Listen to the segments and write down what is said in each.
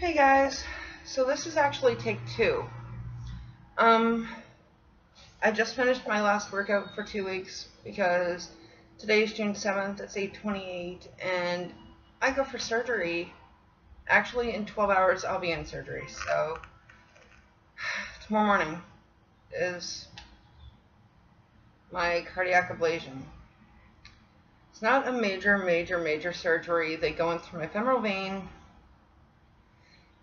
Hey guys, so this is actually take 2. I just finished my last workout for 2 weeks because today is June 7th, it's 8:28, and I go for surgery. Actually, in 12 hours I'll be in surgery, so tomorrow morning is my cardiac ablation. It's not a major surgery. They go in through my femoral vein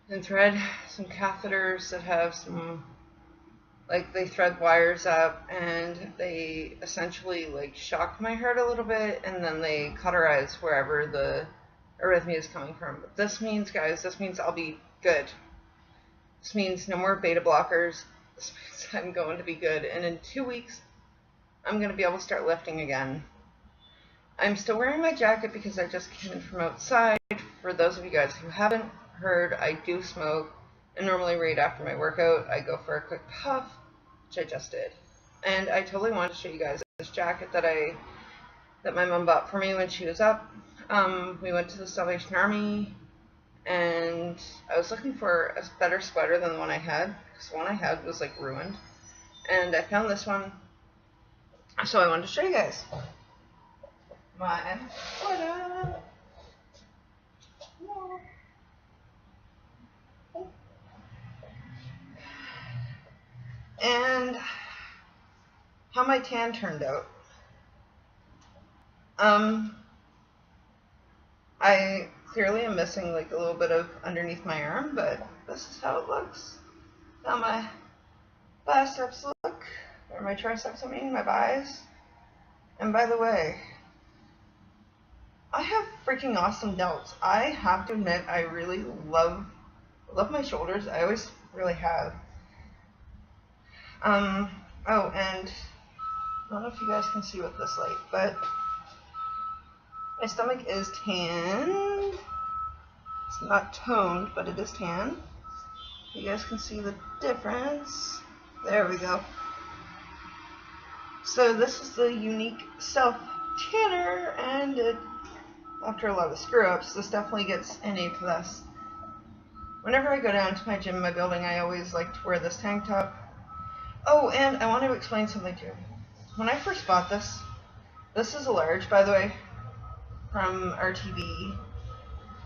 and thread some catheters that have some, like, they thread wires up, and they essentially like shock my heart a little bit, and then they cauterize wherever the arrhythmia is coming from. But this means, guys, this means I'll be good. This means no more beta blockers. This means I'm going to be good, and in 2 weeks I'm going to be able to start lifting again. I'm still wearing my jacket because I just came in from outside. For those of you guys who haven't heard, I do smoke, and normally right after my workout I go for a quick puff, which I just did. And I totally wanted to show you guys this jacket that my mom bought for me when she was up. We went to the Salvation Army, and I was looking for a better sweater than the one I had, because the one I had was like ruined, and I found this one, so I wanted to show you guys my sweater. And how my tan turned out. I clearly am missing like a little bit of underneath my arm, but this is how it looks. How my biceps look, or my triceps, I mean, my bis. And by the way, I have freaking awesome delts. I have to admit, I really love my shoulders. I always really have. Oh, and I don't know if you guys can see with this light, but my stomach is tanned. It's not toned, but it is tan. You guys can see the difference. There we go. So this is the Unique Self Tanner, and after a lot of screw-ups, this definitely gets an A+. Whenever I go down to my gym in my building, I always like to wear this tank top. Oh, and I want to explain something too. When I first bought this is a large, by the way, from RTV.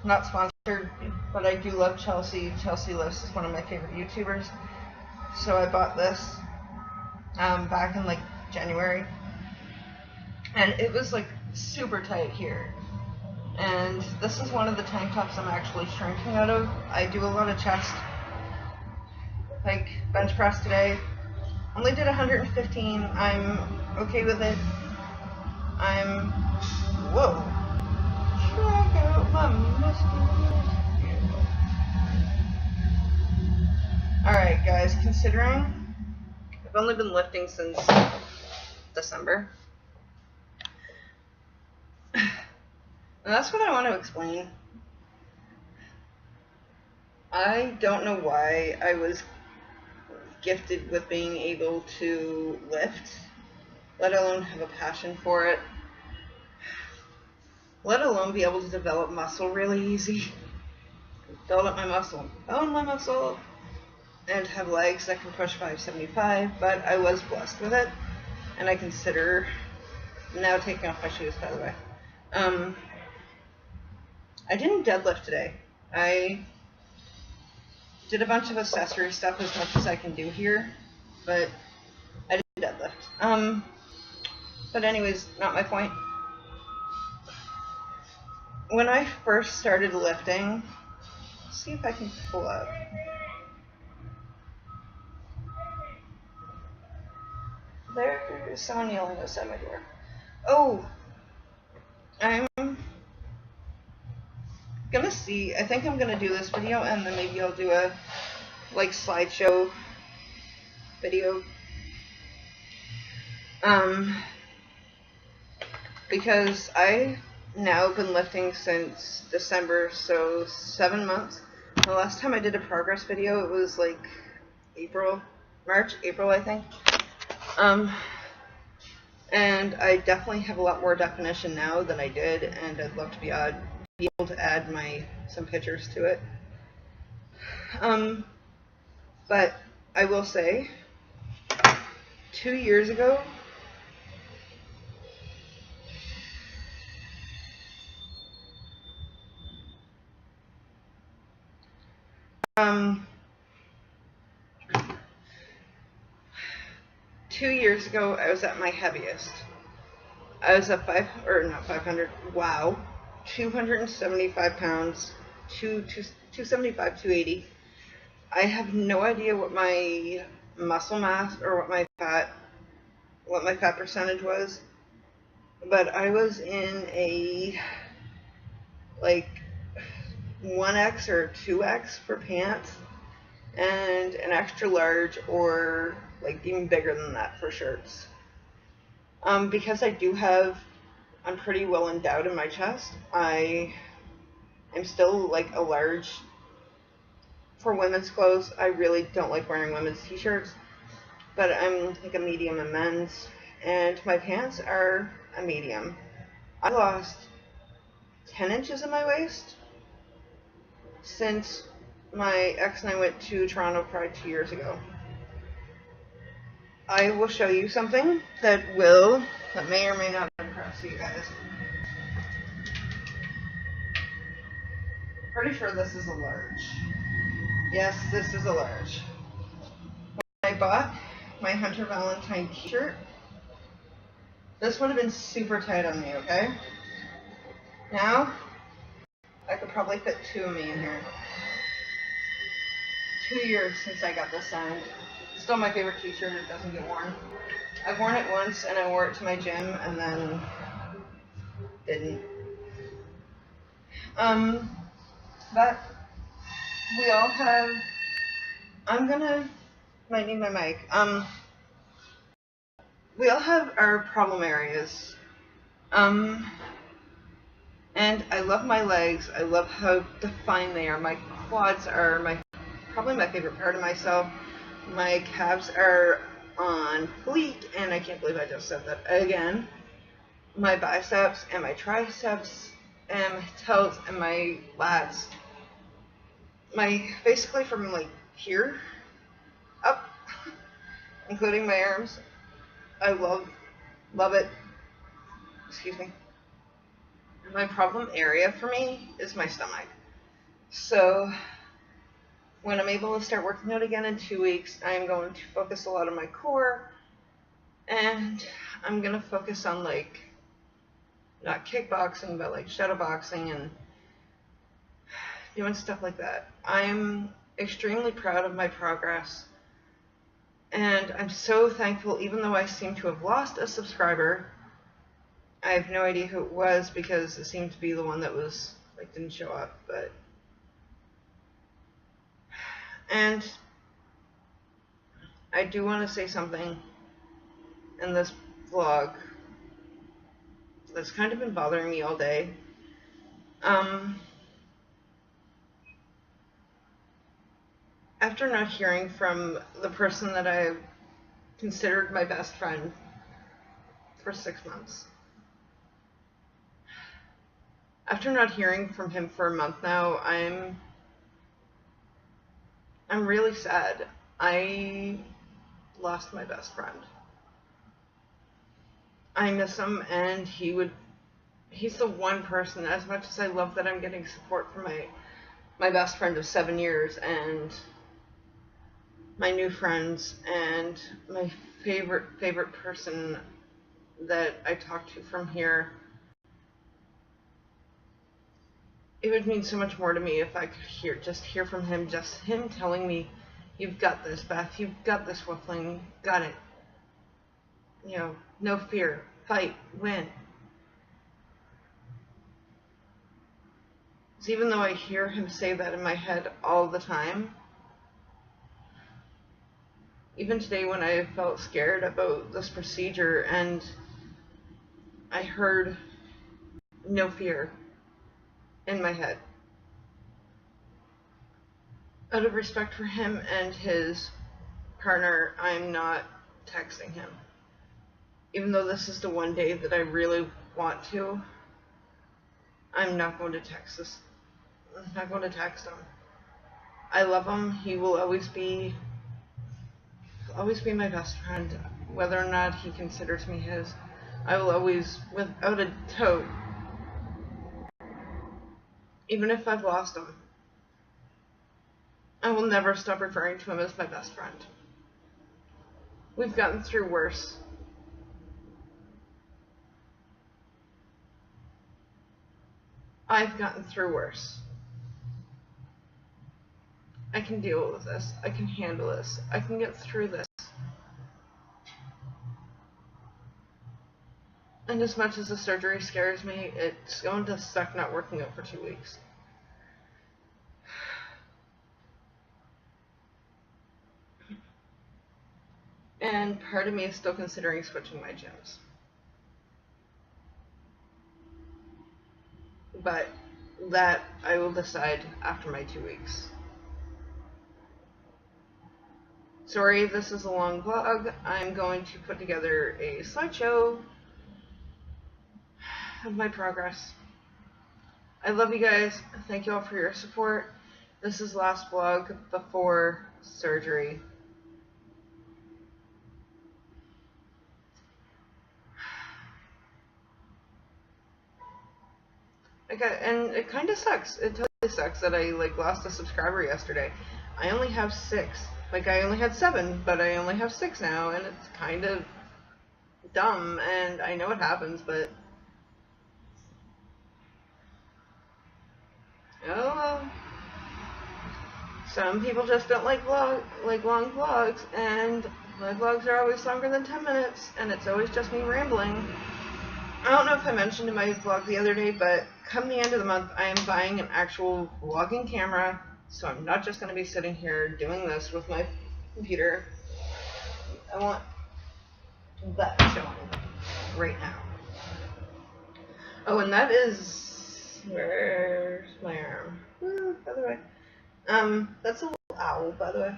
Not sponsored, but I do love Chelsea. Chelsea Lifts is one of my favorite YouTubers. So I bought this back in like January, and it was like super tight here. And this is one of the tank tops I'm actually shrinking out of. I do a lot of chest, like bench press today. Only did 115. I'm okay with it. Whoa. Check out my muscles. Alright guys, considering I've only been lifting since December, and that's what I want to explain. I don't know why I was gifted with being able to lift, let alone have a passion for it, let alone be able to develop muscle really easy, develop my muscle, bone my muscle, and have legs that can push 575, but I was blessed with it, and I consider, now taking off my shoes by the way, I didn't deadlift today. I did a bunch of accessory stuff as much as I can do here, but I didn't deadlift. But anyways, not my point. When I first started lifting, let's see if I can pull up. There's someone yelling outside my door. Oh, I'm gonna see. I think I'm gonna do this video, and then maybe I'll do a like slideshow video. Because I've now been lifting since December, so 7 months. The last time I did a progress video, it was like March, April, I think. And I definitely have a lot more definition now than I did, and I'd love to be able to add some pictures to it. But I will say, 2 years ago, um, 2 years ago, I was at my heaviest. I was at not 500, wow, 275 pounds, 275, 280. I have no idea what my muscle mass or what my fat percentage was, but I was in a like 1X or 2X for pants and an extra large or like even bigger than that for shirts. Because I'm pretty well endowed in my chest. I am still like a large for women's clothes. I really don't like wearing women's t-shirts, but I'm like a medium in men's, and my pants are a medium. I lost 10 inches in my waist since my ex and I went to Toronto Pride 2 years ago. I will show you something that may or may not impress you guys. Pretty sure this is a large. Yes, this is a large. When I bought my Hunter Valentine t-shirt, this would have been super tight on me, okay? Now, I could probably fit 2 of me in here. 2 years since I got this signed. Still my favorite t-shirt, it doesn't get worn. I've worn it once and I wore it to my gym and then didn't. But we all have, might need my mic. We all have our problem areas. And I love my legs. I love how defined they are. My quads are probably my favorite part of myself. My calves are on fleek, and I can't believe I just said that again. My biceps and my triceps and my delts and my lats. Basically from like here up, including my arms. I love it. Excuse me. My problem area for me is my stomach. So when I'm able to start working out again in 2 weeks, I'm going to focus a lot on my core, and I'm going to focus on like, not kickboxing, but like shadowboxing and doing stuff like that. I'm extremely proud of my progress, and I'm so thankful, even though I seem to have lost a subscriber. I have no idea who it was because it seemed to be the one that was like didn't show up, and I do want to say something in this vlog that's kind of been bothering me all day. After not hearing from the person that I considered my best friend for 6 months, after not hearing from him for a month now, I'm really sad. I lost my best friend. I miss him, and he's the one person, as much as I love that I'm getting support from my best friend of 7 years and my new friends and my favorite person that I talk to from here. It would mean so much more to me if I could hear from him, just him telling me, "You've got this, Beth. You've got this, Wolfling. Got it. You know, no fear. Fight. Win." Because even though I hear him say that in my head all the time, even today when I felt scared about this procedure and I heard no fear in my head, out of respect for him and his partner, I'm not texting him. Even though this is the one day that I really want to, I'm not going to text him. I love him. He will always be my best friend, whether or not he considers me his. I will always, without a doubt, even if I've lost him, I will never stop referring to him as my best friend. We've gotten through worse. I've gotten through worse. I can deal with this. I can handle this. I can get through this. And as much as the surgery scares me, it's going to suck not working out for 2 weeks. And part of me is still considering switching my gyms. But that I will decide after my 2 weeks. Sorry, this is a long vlog. I'm going to put together a slideshow of my progress. I love you guys. Thank you all for your support. This is last vlog before surgery. And it kind of sucks. It totally sucks that I lost a subscriber yesterday. I only have 6. I only had 7, but I only have 6 now, and it's kind of dumb, and I know it happens, but oh well. Some people just don't like long vlogs, and my vlogs are always longer than 10 minutes, and it's always just me rambling. I don't know if I mentioned in my vlog the other day, but come the end of the month, I am buying an actual vlogging camera, so I'm not just going to be sitting here doing this with my computer. I want that showing right now. Oh, and that is... where's my arm? By the way. That's a little owl, by the way.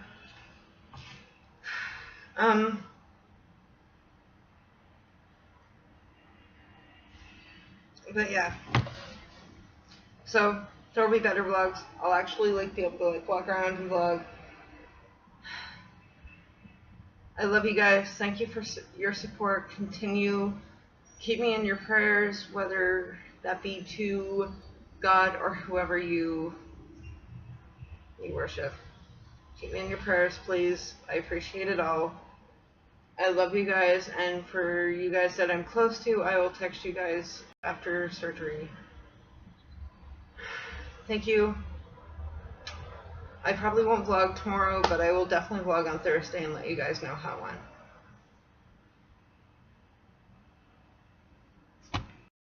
But yeah. So, there'll be better vlogs. I'll actually be able to walk around and vlog. I love you guys. Thank you for your support. Continue. Keep me in your prayers, whether that be to God or whoever you worship. Keep me in your prayers, please. I appreciate it all. I love you guys, and for you guys that I'm close to, I will text you guys after surgery. Thank you. I probably won't vlog tomorrow, but I will definitely vlog on Thursday and let you guys know how it went.